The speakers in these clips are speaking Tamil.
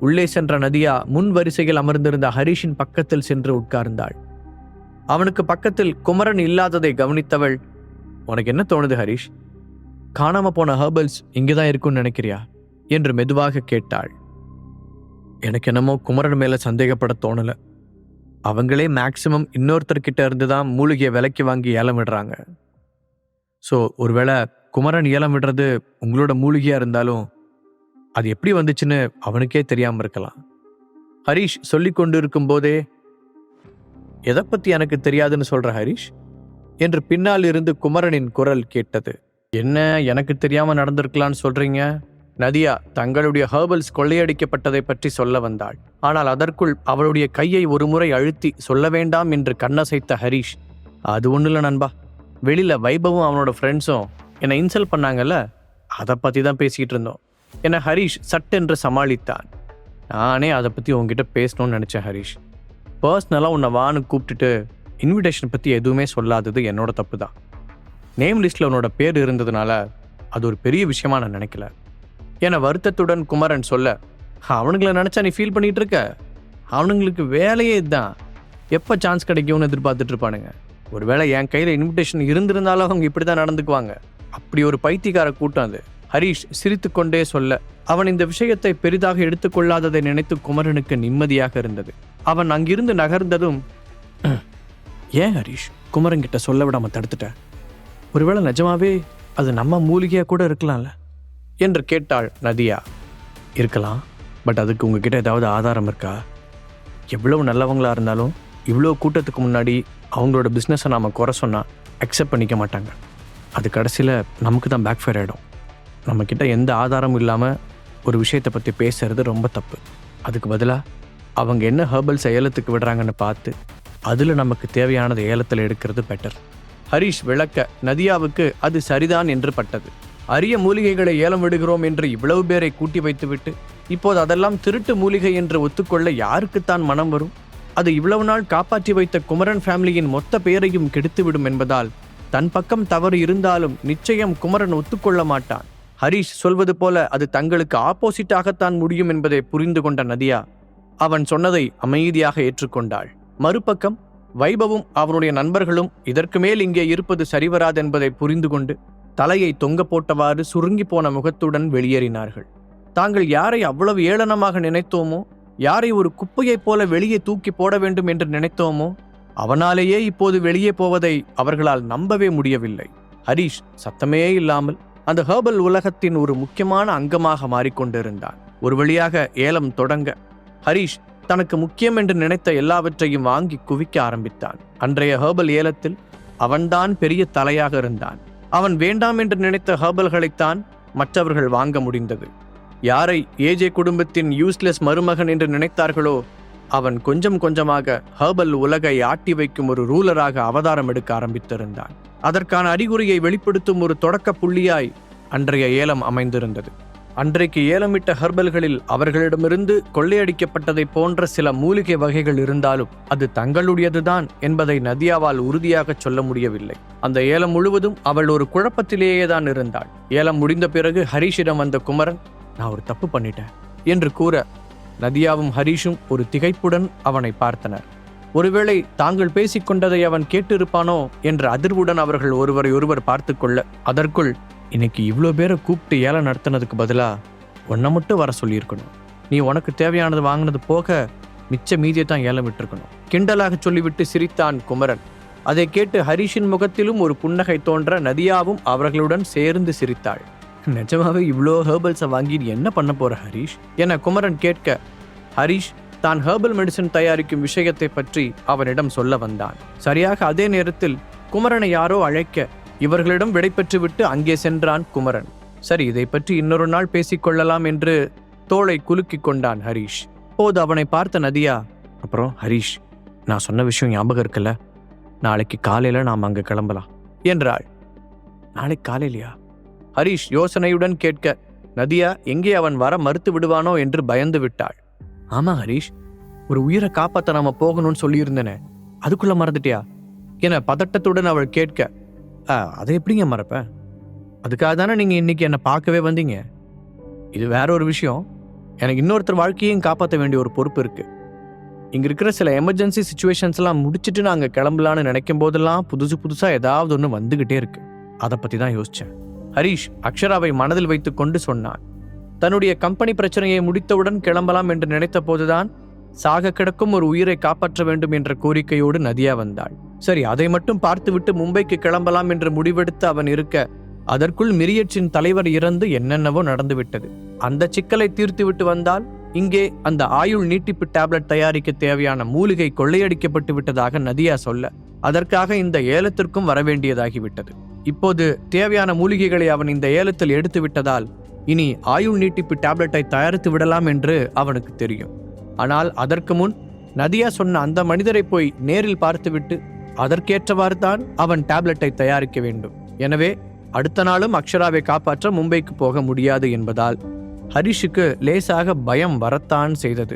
உள்ளே சென்ற நதியா முன் வரிசையில் அமர்ந்திருந்த ஹரிஷின் பக்கத்தில் சென்று உட்கார்ந்தாள். அவனுக்கு பக்கத்தில் குமரன் இல்லாததை கவனித்தவள், உனக்கு என்ன தோணுது ஹரிஷ்? காணாம போன ஹெர்பல்ஸ் இங்கேதான் இருக்குன்னு நினைக்கிறியா என்று மெதுவாக கேட்டாள். எனக்கு என்னமோ குமரன் மேல சந்தேகப்பட தோணல. அவங்களே மேக்சிமம் இன்னொருத்தர்கிட்ட இருந்து தான் மூலிகையை விலைக்கு வாங்கி ஏலம் விடுறாங்க. ஸோ ஒருவேளை குமரன் ஏலம் விடுறது உங்களோட மூலிகையா இருந்தாலும் அது எப்படி வந்துச்சுன்னு அவனுக்கே தெரியாம இருக்கலாம். ஹரிஷ் சொல்லி கொண்டு இருக்கும் போதே, எதை பத்தி எனக்கு தெரியாதுன்னு சொல்ற ஹரிஷ் என்று பின்னால் இருந்து குமரனின் குரல் கேட்டது. என்ன எனக்கு தெரியாம நடந்திருக்கலான்னு சொல்றீங்க? நதியா தங்களுடைய ஹெர்பல்ஸ் கொள்ளையடிக்கப்பட்டதை பற்றி சொல்ல வந்தாள். ஆனால் அதற்குள் அவளுடைய கையை ஒரு முறை அழுத்தி சொல்ல வேண்டாம் என்று கண்ணசைத்த ஹரிஷ், அது ஒன்றும் இல்லை நண்பா, வெளியில வைபவும் அவனோட ஃப்ரெண்ட்ஸும் என்னை இன்சல்ட் பண்ணாங்கல்ல, அதை பற்றி தான் பேசிக்கிட்டு இருந்தோம் என ஹரிஷ் சட்டென்று சமாளித்தான். நானே அதை பற்றி உங்ககிட்ட பேசணும்னு நினச்சேன் ஹரிஷ். பர்சனலாக உன்னை வான்னு கூப்பிட்டுட்டு இன்விடேஷன் பற்றி எதுவுமே சொல்லாதது என்னோட தப்பு தான். நேம் லிஸ்ட்டில் உன்னோட பேர் இருந்ததுனால அது ஒரு பெரிய விஷயமா நான் நினைக்கல என வருத்தத்துடன் குமரன் சொல்ல, அவனுங்களை நினச்சா நீ ஃபீல் பண்ணிகிட்டு இருக்க? அவனுங்களுக்கு வேலையே இதுதான், எப்போ சான்ஸ் கிடைக்கும்னு எதிர்பார்த்துட்டு இருப்பானுங்க. ஒருவேளை என் கையில் இன்விடேஷன் இருந்திருந்தாலும் அவங்க இப்படி தான் நடந்துக்குவாங்க. அப்படி ஒரு பைத்தியக்கார கூட்டம் அது. ஹரிஷ் சிரித்து கொண்டே சொல்ல, அவன் இந்த விஷயத்தை பெரிதாக எடுத்துக்கொள்ளாததை நினைத்து குமரனுக்கு நிம்மதியாக இருந்தது. அவன் அங்கிருந்து நகர்ந்ததும், ஏன் ஹரிஷ் குமரன்கிட்ட சொல்ல விடாம தடுத்துட்ட? ஒருவேளை நிஜமாவே அது நம்ம மூலிகையா கூட இருக்கலாம்ல என்று கேட்டாள் நதியா. இருக்கலாம், பட் அதுக்கு உங்ககிட்ட ஏதாவது ஆதாரம் இருக்கா? எவ்வளவு நல்லவங்களா இருந்தாலும் இவ்வளோ கூட்டத்துக்கு முன்னாடி அவங்களோட பிஸ்னஸை நாம் குறை சொன்னால் அக்செப்ட் பண்ணிக்க மாட்டாங்க. அது கடைசியில் நமக்கு தான் பேக் ஃபயர் ஆகிடும். நம்மக்கிட்ட எந்த ஆதாரமும் இல்லாமல் ஒரு விஷயத்தை பற்றி பேசுறது ரொம்ப தப்பு. அதுக்கு பதிலாக அவங்க என்ன ஹெர்பல்ஸ் ஏலத்துக்கு விடுறாங்கன்னு பார்த்து அதில் நமக்கு தேவையானது ஏலத்தில் எடுக்கிறது பெட்டர். ஹரிஷ் விளக்க நதியாவுக்கு அது சரிதான் என்று பட்டது. அரிய மூலிகைகளை ஏலம் விடுகிறோம் என்று இவ்வளவு பேரை கூட்டி வைத்துவிட்டு இப்போது அதெல்லாம் திருட்டு மூலிகை என்று ஒத்துக்கொள்ள யாருக்குத்தான் மனம் வரும்? அது இவ்வளவு நாள் காப்பாற்றி வைத்த குமரன் ஃபேமிலியின் மொத்த பெயரையும் கெடுத்துவிடும் என்பதால் தன் பக்கம் தவறு இருந்தாலும் நிச்சயம் குமரன் ஒத்துக்கொள்ள மாட்டான். ஹரிஷ் சொல்வது போல அது தங்களுக்கு ஆப்போசிட்டாகத்தான் முடியும் என்பதை புரிந்து கொண்ட நதியா அவன் சொன்னதை அமைதியாக ஏற்றுக்கொண்டாள். மறுபக்கம் வைபவும் அவனுடைய நண்பர்களும் இதற்கு மேல் இங்கே இருப்பது சரிவராது என்பதை புரிந்து கொண்டு தலையை தொங்க போட்டவாறு சுருங்கி போன முகத்துடன் வெளியேறினார்கள். தாங்கள் யாரை அவ்வளவு ஏளனமாக நினைத்தோமோ, யாரை ஒரு குப்பையைப் போல வெளியே தூக்கி போட வேண்டும் என்று நினைத்தோமோ, அவனாலேயே இப்போது வெளியே போவதை அவர்களால் நம்பவே முடியவில்லை. ஹரிஷ் சத்தமே இல்லாமல் அந்த ஹெர்பல் உலகத்தின் ஒரு முக்கியமான அங்கமாக மாறிக்கொண்டிருந்தான். ஒரு வழியாக ஏலம் தொடங்க ஹரிஷ் தனக்கு முக்கியம் என்று நினைத்த எல்லாவற்றையும் வாங்கி குவிக்க ஆரம்பித்தான். அன்றைய ஹெர்பல் ஏலத்தில் அவன்தான் பெரிய தலையாக இருந்தான். அவன் வேண்டாம் என்று நினைத்த ஹெர்பல்களைத்தான் மற்றவர்கள் வாங்க முடிந்தது. யாரை ஏஜே குடும்பத்தின் யூஸ்லெஸ் மருமகன் என்று நினைத்தார்களோ, அவன் கொஞ்சம் கொஞ்சமாக ஹெர்பல் உலகை ஆட்டி வைக்கும் ஒரு ரூலராக அவதாரம் எடுக்க ஆரம்பித்திருந்தான். அதற்கான அறிகுறியை வெளிப்படுத்தும் ஒரு தொடக்க புள்ளியாய் அன்றைய ஏலம் அமைந்திருந்தது. அன்றைக்கு ஏலமிட்ட ஹெர்பல்களில் அவர்களிடமிருந்து கொள்ளையடிக்கப்பட்டதை போன்ற சில மூலிகை வகைகள் இருந்தாலும் அது தங்களுடையதுதான் என்பதை நதியாவால் உறுதியாக சொல்ல முடியவில்லை. அந்த ஏலம் முழுவதும் அவள் ஒரு குழப்பத்திலேயே தான் இருந்தாள். ஏலம் முடிந்த பிறகு ஹரிஷிடம் வந்த குமரன், நான் ஒரு தப்பு பண்ணிட்டேன் என்று கூற நதியாவும் ஹரிஷும் ஒரு திகைப்புடன் அவனை பார்த்தனர். ஒருவேளை தாங்கள் பேசிக்கொண்டதை அவன் கேட்டிருப்பானோ என்ற அதிர்வுடன் அவர்கள் ஒருவரை ஒருவர் பார்த்து கொள்ள, அதற்குள் இன்னைக்கு இவ்வளோ பேரை கூப்பிட்டு ஏலம் நடத்தினதுக்கு பதிலாக உன்னை மட்டும் வர சொல்லியிருக்கணும். நீ உனக்கு தேவையானது வாங்கினது போக மிச்ச மீதியை தான் ஏலம் விட்டுருக்கணும் கிண்டலாக சொல்லிவிட்டு சிரித்தான் குமரன். அதை கேட்டு ஹரிஷின் முகத்திலும் ஒரு புன்னகை தோன்ற நதியாவும் அவர்களுடன் சேர்ந்து சிரித்தாள். நிஜமாவே இவ்வளோ ஹெர்பல்ஸை வாங்கி என்ன பண்ண போற ஹரிஷ் என குமரன் கேட்க, ஹரிஷ் தான் ஹெர்பல் மெடிசன் தயாரிக்கும் விஷயத்தை பற்றி அவனிடம் சொல்ல வந்தான். சரியாக அதே நேரத்தில் குமரனை யாரோ அழைக்க இவர்களிடம் விடை பெற்றுவிட்டு அங்கே சென்றான் குமரன். சரி, இதை பற்றி இன்னொரு நாள் பேசிக்கொள்ளலாம் என்று தோளை குலுக்கி கொண்டான் ஹரிஷ். போது அவனை பார்த்த நதியா, அப்புறம் ஹரிஷ், நான் சொன்ன விஷயம் ஞாபகம் இருக்குல்ல, நாளைக்கு காலையில நாம் அங்கே கிளம்பலாம் என்றாள். நாளைக்கு காலையிலையா? ஹரிஷ் யோசனையுடன் கேட்க நதியா எங்கே அவன் வர மறுத்து விடுவானோ என்று பயந்து விட்டாள். ஆமா ஹரிஷ், ஒரு உயிரை காப்பாற்ற நாம போகணும்னு சொல்லியிருந்தேனே, அதுக்குள்ள மறந்துட்டியா என பதட்டத்துடன் அவள் கேட்க, அதை எப்படிங்க மறப்பேன்? அதுக்காக தானே நீங்க இன்னைக்கு என்னை பார்க்கவே வந்தீங்க. இது வேற ஒரு விஷயம். எனக்கு இன்னொருத்தர் வாழ்க்கையும் காப்பாற்ற வேண்டிய ஒரு பொறுப்பு இருக்கு. இங்க இருக்கிற சில எமர்ஜென்சி சுச்சுவேஷன்ஸ் எல்லாம் முடிச்சுட்டு நாங்க கிளம்பலான்னு நினைக்கும் போதெல்லாம் புதுசா ஏதாவது ஒன்று வந்துகிட்டே இருக்கு. அதை பத்தி தான் யோசிச்சேன். ஹரிஷ் அக்ஷராவை மனதில் வைத்துக் கொண்டு சொன்னான். தன்னுடைய கம்பெனி பிரச்சனையை முடித்தவுடன் கிளம்பலாம் என்று நினைத்த போதுதான் சாக கிடக்கும் ஒரு உயிரை காப்பாற்ற வேண்டும் என்ற கோரிக்கையோடு நதியா வந்தாள். சரி, அதை மட்டும் பார்த்துவிட்டு மும்பைக்கு கிளம்பலாம் என்று முடிவெடுத்து அவன் இருக்க, அதற்குள் மிரியட்சின் தலைவர் இறந்து என்னென்னவோ நடந்துவிட்டது. அந்த சிக்கலை தீர்த்துவிட்டு வந்தால் இங்கே அந்த ஆயுள் நீட்டிப்பு டேப்லெட் தயாரிக்க தேவையான மூலிகை கொள்ளையடிக்கப்பட்டு விட்டதாக நதியா சொல்ல, அதற்காக இந்த ஏலத்திற்கும் வரவேண்டியதாகிவிட்டது. இப்போது தேவையான மூலிகைகளை அவன் இந்த ஏலத்தில் எடுத்து விட்டதால் இனி ஆயுள் நீட்டிப்பு டேப்லெட்டை தயாரித்து விடலாம் என்று அவனுக்கு தெரியும். ஆனால் அதற்கு முன் நதியா சொன்ன அந்த மனிதரை போய் நேரில் பார்த்துவிட்டு அதற்கேற்றவாறு தான் அவன் டேப்லெட்டை தயாரிக்க வேண்டும். எனவே அடுத்த நாளும் அக்ஷராவை காப்பாற்ற மும்பைக்கு போக முடியாது என்பதால் ஹரிஷுக்கு லேசாக பயம் வரத்தான் செய்தது.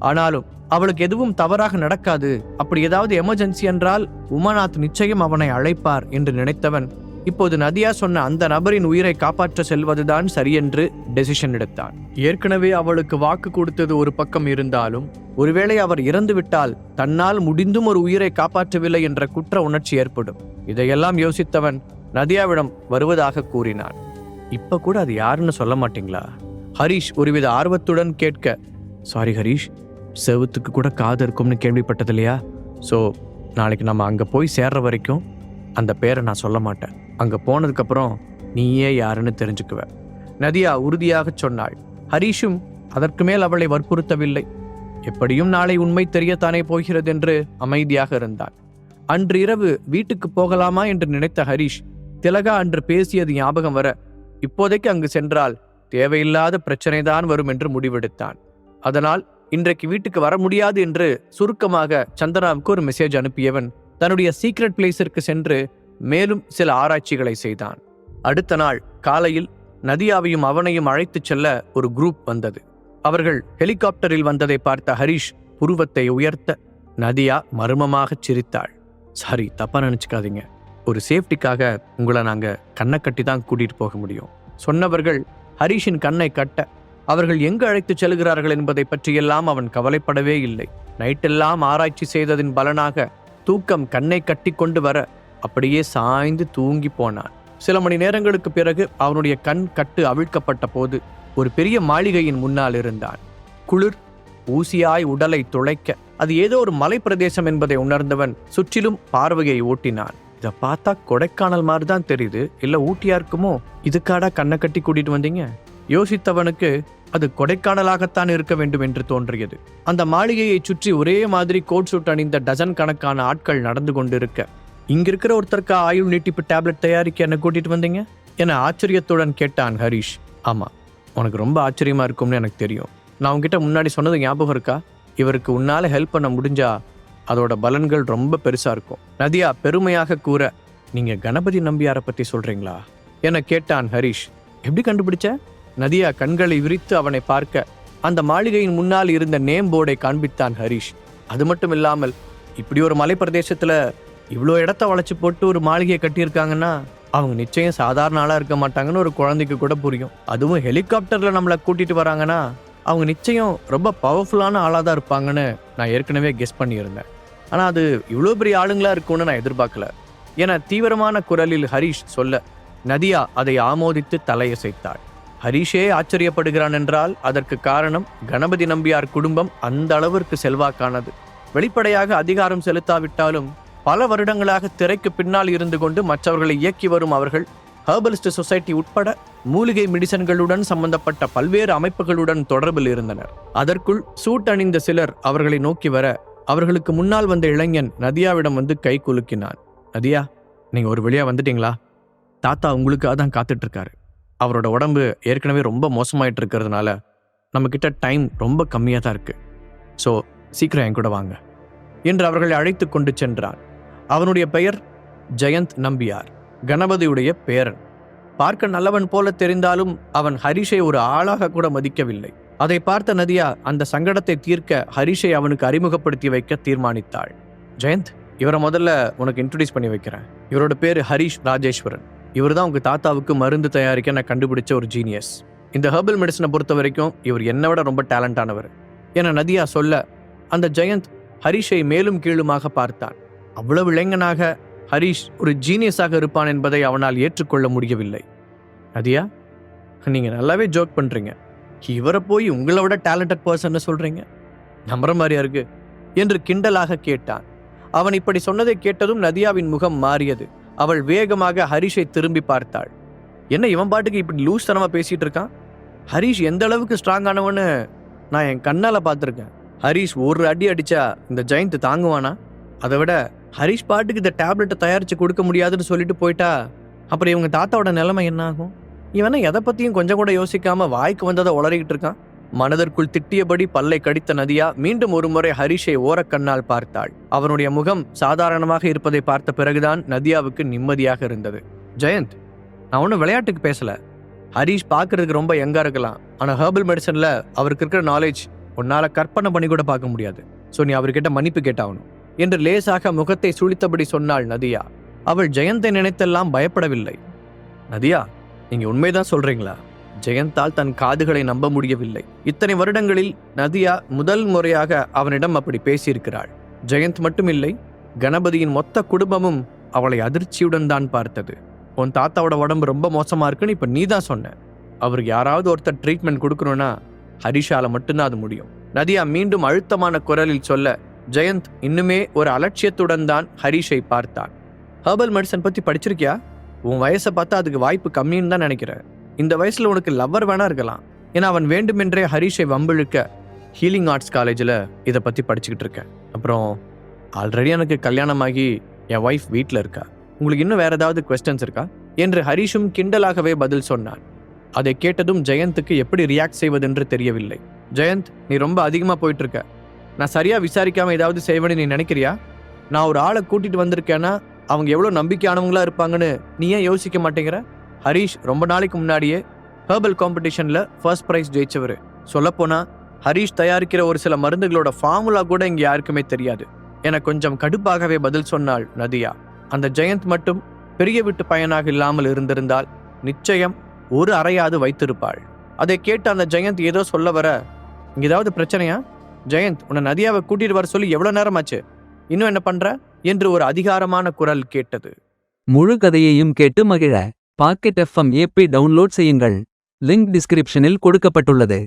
ஆனாலும் அவளுக்கு எதுவும் தவறாக நடக்காது, அப்படி ஏதாவது எமர்ஜென்சி என்றால் உமாநாத் நிச்சயம் அவனை அழைப்பார் என்று நினைத்தவன் இப்போது நதியா சொன்ன அந்த நபரின் உயிரை காப்பாற்ற செல்வதுதான் சரியென்று டெசிஷன் எடுத்தான். ஏற்கனவே அவளுக்கு வாக்கு கொடுத்தது ஒரு பக்கம் இருந்தாலும், ஒருவேளை அவர் இறந்துவிட்டால் தன்னால் முடிந்தும் ஒரு உயிரை காப்பாற்றவில்லை என்ற குற்ற உணர்ச்சி ஏற்படும். இதையெல்லாம் யோசித்தவன் நதியாவிடம் வருவதாக கூறினான். இப்ப கூட அது யாருன்னு சொல்ல மாட்டீங்களா? ஹரிஷ் ஒருவித ஆர்வத்துடன் கேட்க, சாரி ஹரிஷ், செவுத்துக்கு கூட காது இருக்கும்னு கேள்விப்பட்டது இல்லையா? ஸோ நாளைக்கு நம்ம அங்கே போய் சேர்ற வரைக்கும் அந்த பேரை நான் சொல்ல மாட்டேன். அங்கே போனதுக்கப்புறம் நீயே யாருன்னு தெரிஞ்சுக்குவ, நதியா உறுதியாக சொன்னாள். ஹரிஷும் அதற்கு மேல் அவளை வற்புறுத்தவில்லை. எப்படியும் நாளை உண்மை தெரியத்தானே போகிறது என்று அமைதியாக இருந்தான். அன்று இரவு வீட்டுக்கு போகலாமா என்று நினைத்த ஹரிஷ், திலகா அன்று பேசியது ஞாபகம் வர, இப்போதைக்கு அங்கு சென்றால் தேவையில்லாத பிரச்சனைதான் வரும் என்று முடிவெடுத்தான். அதனால் இன்றைக்கு வீட்டுக்கு வர முடியாது என்று சுருக்கமாக சந்தனாவுக்கு ஒரு மெசேஜ் அனுப்பியவன் தன்னுடைய சீக்ரெட் பிளேஸிற்கு சென்று மேலும் சில ஆராய்ச்சிகளை செய்தான். அடுத்த நாள் காலையில் நதியாவையும் அவனையும் அழைத்துச் செல்ல ஒரு குரூப் வந்தது. அவர்கள் ஹெலிகாப்டரில் வந்ததை பார்த்த ஹரிஷ் புருவத்தை உயர்த்த, நதியா மர்மமாக சிரித்தாள். சாரி, தப்பா நினைச்சுக்காதீங்க, ஒரு சேஃப்டிக்காக உங்களை நாங்க கண்ணை கட்டி தான் கூட்டிட்டு போக முடியும். சொன்னவர்கள் ஹரிஷின் கண்ணை கட்ட, அவர்கள் எங்கு அழைத்துச் செல்கிறார்கள் என்பதை பற்றியெல்லாம் அவன் கவலைப்படவே இல்லை. நைட்டெல்லாம் ஆராய்ச்சி செய்ததின் பலனாக தூக்கம் கண்ணை கட்டி கொண்டு வர அப்படியே சாய்ந்து தூங்கி போனான். சில மணி நேரங்களுக்கு பிறகு அவனுடைய கண் கட்டு அவிழ்க்கப்பட்ட போது ஒரு பெரிய மாளிகையின் முன்னால் இருந்தான். குளிர் ஊசியாய் உடலை துளைக்க, அது ஏதோ ஒரு மலை பிரதேசம் என்பதை உணர்ந்தவன் சுற்றிலும் பார்வையை ஓட்டினான். இதை பார்த்தா கொடைக்கானல் மாதிரி தான் தெரியுது, இல்ல ஊட்டியா இருக்குமோ? இதுக்காடா கண்ணை கட்டி கூட்டிட்டு வந்தீங்க? யோசித்தவனுக்கு அது கொடைக்கானலாகத்தான் இருக்க வேண்டும் என்று தோன்றியது. அந்த மாளிகையை சுற்றி ஒரே மாதிரி கோட் சூட் அணிந்த டசன் கணக்கான ஆட்கள் நடந்து கொண்டிருக்க, இங்கிருக்கிற ஒருத்தருக்கு ஆயுள் நீட்டிப்பு டேப்லெட் தயாரிக்க என்ன கூட்டிட்டு வந்தீங்க என ஆச்சரியத்துடன் கேட்டான் ஹரிஷ். ஆமா, உனக்கு ரொம்ப ஆச்சரியமா இருக்கும்னு எனக்கு தெரியும். நான் உங்ககிட்ட முன்னாடி சொன்னது ஞாபகம் இருக்கா? இவருக்கு உன்னால ஹெல்ப் பண்ண முடிஞ்சா அதோட பலன்கள் ரொம்ப பெருசா இருக்கும். நதியா பெருமையாக கூற, நீங்க கணபதி நம்பியாரை பத்தி சொல்றீங்களா என கேட்டான் ஹரிஷ். எப்படி கண்டுபிடிச்ச? நதியா கண்களை விரித்து அவனை பார்க்க, அந்த மாளிகையின் முன்னால் இருந்த நேம் போர்டை காண்பித்தான் ஹரிஷ். அது மட்டும் இல்லாமல், இப்படி ஒரு மலை பிரதேசத்துல இவ்வளோ இடத்த வளைச்சு போட்டு ஒரு மாளிகையை கட்டியிருக்காங்கன்னா அவங்க நிச்சயம் சாதாரண ஆளா இருக்க மாட்டாங்கன்னு ஒரு குழந்தைக்கு கூட புரியும். அதுவும் ஹெலிகாப்டர்ல நம்மளை கூட்டிட்டு வராங்கன்னா அவங்க நிச்சயம் ரொம்ப பவர்ஃபுல்லான ஆளாக தான் இருப்பாங்கன்னு நான் ஏற்கனவே கெஸ் பண்ணியிருந்தேன். ஆனால் அது இவ்வளோ பெரிய ஆளுங்களா இருக்கும்னு நான் எதிர்பார்க்கல என தீவிரமான குரலில் ஹரிஷ் சொல்ல, நதியா அதை ஆமோதித்து தலையசைத்தாள். ஹரிஷே ஆச்சரியப்படுகிறான் என்றால் அதற்கு காரணம் கணபதி நம்பியார் குடும்பம் அந்த அளவிற்கு செல்வாக்கானது. வெளிப்படையாக அதிகாரம் செலுத்தாவிட்டாலும் பல வருடங்களாக திரைக்கு பின்னால் இருந்து கொண்டு மற்றவர்களை இயக்கி வரும் அவர்கள் ஹெர்பலிஸ்ட் சொசைட்டி உட்பட மூலிகை மெடிசன்களுடன் சம்பந்தப்பட்ட பல்வேறு அமைப்புகளுடன் தொடர்பில் இருந்தனர். அதற்குள் சூட் அணிந்த சிலர் அவர்களை நோக்கி வர, அவர்களுக்கு முன்னால் வந்த இளைஞன் நதியாவிடம் வந்து கை குலுக்கினான். நதியா, நீங்க ஒரு வழியா வந்துட்டீங்களா? தாத்தா உங்களுக்காக தான் காத்துட்டு இருக்காரு. அவரோட உடம்பு ஏற்கனவே ரொம்ப மோசமாயிட்டு இருக்கிறதுனால நம்ம கிட்ட டைம் ரொம்ப கம்மியா தான் இருக்கு. ஸோ சீக்கிரம் என் கூட வாங்க என்று அவர்களை அழைத்து கொண்டு சென்றான். அவனுடைய பெயர் ஜெயந்த் நம்பியார், கணபதியுடைய பேரன். பார்க்க நல்லவன் போல தெரிந்தாலும் அவன் ஹரிஷை ஒரு ஆளாக கூட மதிக்கவில்லை. அதை பார்த்த நதியா அந்த சங்கடத்தை தீர்க்க ஹரிஷை அவனுக்கு அறிமுகப்படுத்தி வைக்க தீர்மானித்தாள். ஜெயந்த், இவரை முதல்ல உனக்கு இன்ட்ரோடியூஸ் பண்ணி வைக்கிறேன். இவரோட பேரு ஹரிஷ் ராஜேஸ்வரன். இவர் தான் உங்க தாத்தாவுக்கு மருந்து தயாரிக்க நான் கண்டுபிடிச்ச ஒரு ஜீனியஸ். இந்த ஹெர்பல் மெடிசனை பொறுத்த வரைக்கும் இவர் என்னை விட ரொம்ப டேலண்டானவர் என நதியா சொல்ல அந்த ஜெயந்த் ஹரிஷை மேலும் கீழுமாக பார்த்தான். அவ்வளவு இளைஞனாக ஹரிஷ் ஒரு ஜீனியஸாக இருப்பான் என்பதை அவனால் ஏற்றுக்கொள்ள முடியவில்லை. நதியா, நீங்க நல்லாவே ஜோக் பண்றீங்க. இவரை போய் உங்களை விட டேலண்டட் பர்சன் சொல்றீங்க, நம்புற மாதிரியா இருக்கு என்று கிண்டலாக கேட்டான். அவன் இப்படி சொன்னதை கேட்டதும் நதியாவின் முகம் மாறியது. அவள் வேகமாக ஹரிஷை திரும்பி பார்த்தாள். என்ன இவன் பாட்டுக்கு இப்படி லூஸ் தனமா பேசிட்டு இருக்கான்? ஹரிஷ் எந்த அளவுக்கு ஸ்ட்ராங்கானவன்னு நான் என் கண்ணால பார்த்துருக்கேன். ஹரிஷ் ஒரு அடி அடிச்சா இந்த ஜெயந்த் தாங்குவானா? அதை விட ஹரிஷ் பாட்டுக்கு இந்த டேப்லெட்டை தயாரிச்சு கொடுக்க முடியாதுன்னு சொல்லிட்டு போயிட்டா அப்புறம் இவங்க தாத்தாவோட நிலைமை என்ன ஆகும்? இவனை எதை பத்தியும் கொஞ்சம் கூட யோசிக்காம வாய்க்கு வந்ததை உளறிக்கிட்டு இருக்கான். மனதிற்குள் திட்டியபடி பல்லை கடித்த நதியா மீண்டும் ஒரு முறை ஹரிஷை ஓரக்கண்ணால் பார்த்தாள். அவனுடைய முகம் சாதாரணமாக இருப்பதை பார்த்த பிறகுதான் நதியாவுக்கு நிம்மதியாக இருந்தது. ஜெயந்த், நான் ஒன்றும் விளையாட்டுக்கு பேசல. ஹரிஷ் பார்க்கறதுக்கு ரொம்ப யங்கா இருக்கலாம், ஆனால் ஹெர்பல் மெடிசன்ல அவருக்கு இருக்கிற நாலேஜ் உன்னால கற்பனை பண்ணி கூட பார்க்க முடியாது. ஸோ நீ அவர்கிட்ட மன்னிப்பு கேட்டாகணும் என்று லேசாக முகத்தை சுழித்தபடி சொன்னாள் நதியா. அவள் ஜெயந்தை நினைத்தெல்லாம் பயப்படவில்லை. நதியா, நீங்க உண்மைதான் சொல்றீங்களா? ஜெயந்தால் தன் காதுகளை நம்ப முடியவில்லை. இத்தனை வருடங்களில் நதியா முதல் முறையாக அவனிடம் அப்படி பேசியிருக்கிறாள். ஜெயந்த் மட்டுமில்லை, கணபதியின் மொத்த குடும்பமும் அவளை அதிர்ச்சியுடன் தான் பார்த்தது. உன் தாத்தாவோட உடம்பு ரொம்ப மோசமா இருக்குன்னு இப்ப நீ தான் சொன்ன. அவருக்கு யாராவது ஒருத்தர் ட்ரீட்மெண்ட் கொடுக்கணும்னா ஹரிஷால மட்டும்தான் அது முடியும். நதியா மீண்டும் அழுத்தமான குரலில் சொல்ல ஜெயந்த் இன்னுமே ஒரு அலட்சியத்துடன் தான் ஹரிஷை பார்த்தான். ஹெர்பல் மெடிசன் பத்தி படிச்சிருக்கியா? உன் வயசை பார்த்தா அதுக்கு வாய்ப்பு கம்மின்னு தான் நினைக்கிறேன். இந்த வயசுல உனக்கு லவ்வர் வேணா இருக்கலாம். ஏன்னா அவன் வேண்டுமென்றே ஹரிஷை வம்பிழுக்க ஹீலிங் ஆர்ட்ஸ் காலேஜில் இதை பற்றி படிச்சுக்கிட்டு இருக்கேன். அப்புறம் ஆல்ரெடி எனக்கு கல்யாணமாகி என் ஒய்ஃப் வீட்டில் இருக்கா. உங்களுக்கு இன்னும் வேற ஏதாவது குவெஸ்டன்ஸ் இருக்கா என்று ஹரிஷும் கிண்டலாகவே பதில் சொன்னான். அதை கேட்டதும் ஜெயந்துக்கு எப்படி ரியாக்ட் செய்வதென்று தெரியவில்லை. ஜெயந்த், நீ ரொம்ப அதிகமாக போயிட்டு இருக்க. நான் சரியா விசாரிக்காம ஏதாவது செய்வேன்னு நீ நினைக்கிறியா? நான் ஒரு ஆளை கூட்டிட்டு வந்திருக்கேன்னா அவங்க எவ்வளோ நம்பிக்கையானவங்களா இருப்பாங்கன்னு நீ ஏன் யோசிக்க மாட்டேங்கிற? ஹரிஷ் ரொம்ப நாளைக்கு முன்னாடியே ஹெர்பல் காம்படிஷன்ல ஃபர்ஸ்ட் ப்ரைஸ் ஜெயிச்சவர். சொல்லப்போனா ஹரிஷ் தயாரிக்கிற ஒரு சில மருந்துகளோட ஃபார்முலா கூட இங்க யாருக்குமே தெரியாது என கொஞ்சம் கடுப்பாகவே பதில் சொன்னாள் நதியா. அந்த ஜெயந்த் மட்டும் பெரிய வீட்டு பையனாக இல்லாமல் இருந்திருந்தால் நிச்சயம் ஒரு அறையாவது வைத்திருப்பாள். அதை கேட்டு அந்த ஜெயந்த் ஏதோ சொல்ல வர, இங்க ஏதாவது பிரச்சனையா? ஜெயந்த், உன்னை நதியாவை கூட்டிட்டு வர சொல்லி எவ்வளவு நேரமாச்சு? இன்னும் என்ன பண்ற என்று ஒரு அதிகாரமான குரல் கேட்டது. முழு கதையையும் கேட்டு மகிழ பாக்கெட் FM ஆப்பை டவுன்லோட் செய்யுங்கள். லிங்க் டிஸ்கிரிப்ஷனில் கொடுக்கப்பட்டுள்ளது.